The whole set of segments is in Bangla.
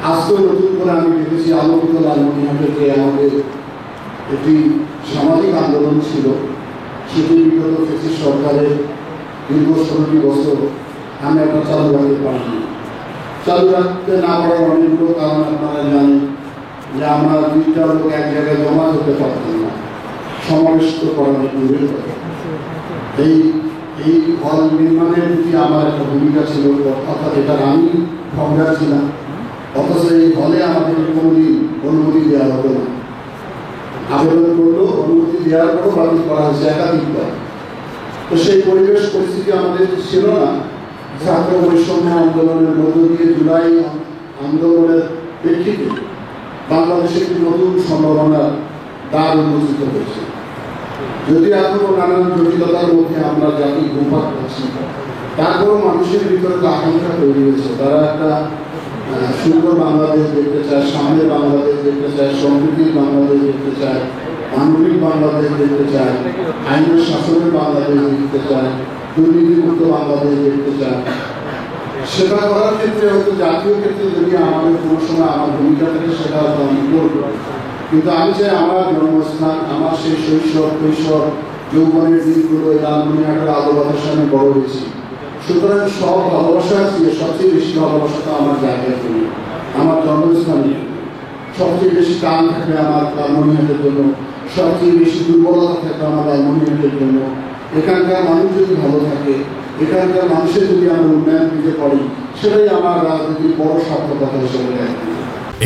আজকে নতুন করে আমি দেখেছি আলোকিত লালমনিরহাটে যে আমাদের একটি সামাজিক আন্দোলন ছিল, সেটি বিগত ফ্যাসিস্ট সরকারের দীর্ঘ 16টি বছর আমি একটা চালু রাখতে পারিনি। চালু রাখতে না পারার অনেকগুলো কারণ আপনারা জানেন, যে আমরা 2টা লোক এক জায়গায় জমা হতে পারতাম না, সমাবেশ তো করানোর দূরের কথা। এই হল নির্মাণের প্রতি আমার একটা ভূমিকা ছিল, অর্থাৎ এটার আমি ভঙ্গার ছিলাম, অথচ এই হলে আমাদের কোনোদিন অনুমতি দেওয়া হতো না। আবেদন করলো, অনুমতি দেওয়ার পরও বাতিল করা হয়েছে একাধিকবার। তো সেই পরিবেশ পরিস্থিতি আমাদের ছিল না। ছাত্র বৈষম্য আন্দোলনের মধ্য দিয়ে জুলাই আন্দোলনের প্রেক্ষিতে বাংলাদেশে একটি নতুন সম্ভাবনার দ্বার উন্মোচিত হয়েছে। যদি এখনো নানান জটিলতার মধ্যে আমরা জাতি ঘুমপাক করছি, তারপরও মানুষের ভিতরে তো আকাঙ্ক্ষা তৈরি হয়েছে। তারা একটা সুন্দর বাংলাদেশ দেখতে চায়, সামনের বাংলাদেশ দেখতে চায়, সমৃদ্ধির বাংলাদেশ দেখতে চায়, মানবিক বাংলাদেশ দেখতে চায়, আইনের শাসনের বাংলাদেশ দেখতে চায়, দুর্নীতিমুক্ত বাংলাদেশ দেখতে চায়। সেটা করার ক্ষেত্রে হয়তো জাতীয় ক্ষেত্রে যদি আমাদের কোনো সময় আমার ভূমিকা থেকে সেটা হয়তো আমি করবো, কিন্তু আমি চাই আমার জন্মস্থান, আমার সেই শৈশব কৈশোর যৌবনের দিনগুলো এই লালমনিরহাটের আলো বাতাসে আমি বড় হয়েছি। সুতরাং সব ভালোবাসা আছে, সবচেয়ে বেশি ভালোবাসাটা আমার জায়গায় করি, আমার জন্মস্থানে। সবচেয়ে বেশি টান থাকবে আমার লালমনিরহাটের জন্য, সবচেয়ে বেশি দুর্বলতা থাকবে আমার লালমনিরহাটের জন্য। এখানকার মানুষ যদি ভালো থাকে, এখানকার মানুষের যদি আমরা উন্নয়ন দিতে পারি, সেটাই আমার রাজনীতির বড় সার্থকতা হিসেবে দেখি।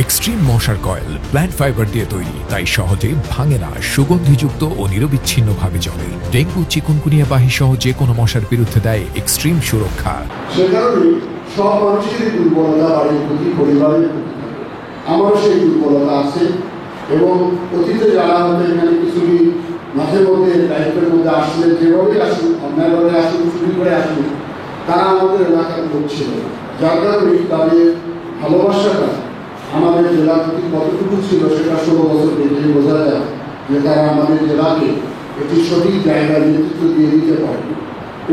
এক্সট্রিম মশার কয়েল প্ল্যান্ট ফাইবার দিয়ে তৈরি, তাই সহজে ভাঙে না, সুগন্ধিযুক্ত ও নিরবিচ্ছিন্নভাবে চলে। ডেঙ্গু, চিকুনগুনিয়া বাহি সহ যে কোনো মশার বিরুদ্ধে দেয় এক্সট্রিম সুরক্ষা। সে কারণে সব মানুষেরই দুর্বলতা বাড়ির প্রতি, পরিবারের প্রতি থাকে। আমারও সেই দুর্বলতা আছে, এবং অতীতে যারা আমাদের এখানে কিছুদিন মাঝে মধ্যে দায়িত্বের মধ্যে আসলে, যেভাবেই আসুন, অন্যায়ভাবে আসুন, চুরি করে আসুন, তারা আমাদের এলাকার লোক ছিল। যার কারণে তাদের ভালোবাসাটা আমাদের জেলার প্রতি কতটুকু ছিল সেটা 16 বছর দেখলে বোঝা যায়, যে তারা আমাদের জেলাকে একটি সঠিক জায়গায় নেতৃত্ব দিয়ে দিতে পারে।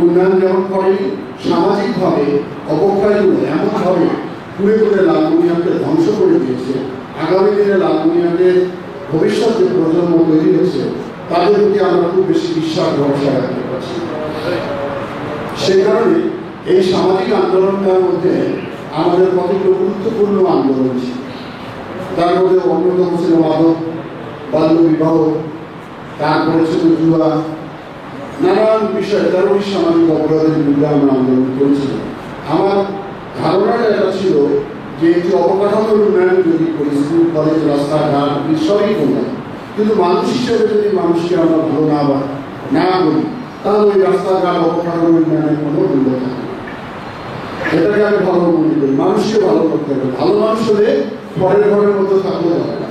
উন্নয়ন যেমন করেনি, সামাজিকভাবে অবক্ষয়গুলো এমনভাবে ঘুরে ঘুরে লালমনিরহাটকে ধ্বংস করে দিয়েছে। আগামী দিনে লালমনিরহাটের ভবিষ্যৎ যে প্রজন্ম তৈরি হয়েছে, তাদের প্রতি আমরা খুব বেশি বিশ্বাস ভরসা রাখতে পারছি। সেই কারণে এই সামাজিক আন্দোলনটার মধ্যে আমাদের কতগুলো গুরুত্বপূর্ণ আন্দোলন ছিল। তার মধ্যে অন্যতম ছিল মাদক, বাল্য বিবাহ, তারপরে ছিল জুয়া, নানান বিষয়ে তেরোটি সামাজিক অপরাধের বিরুদ্ধে আমরা আন্দোলন করেছিলাম। আমার ধারণাটা এটা ছিল যে একটি অবকাঠামোর উন্নয়ন যদি করি, স্কুল কলেজ রাস্তাঘাট সবই করলাম, কিন্তু মানুষ হিসেবে যদি মানুষকে আমরা ভালো না করি, তাহলে ওই রাস্তাঘাট অবকাঠামোর উন্নয়নের কোনো মূল্য থাকে না। এটাকে আমি ভালো মনে করি। মানুষকে ভালো করতে হবে। ভালো মানুষ হলে পরের ঘরের মধ্যে থাকতে হবে না।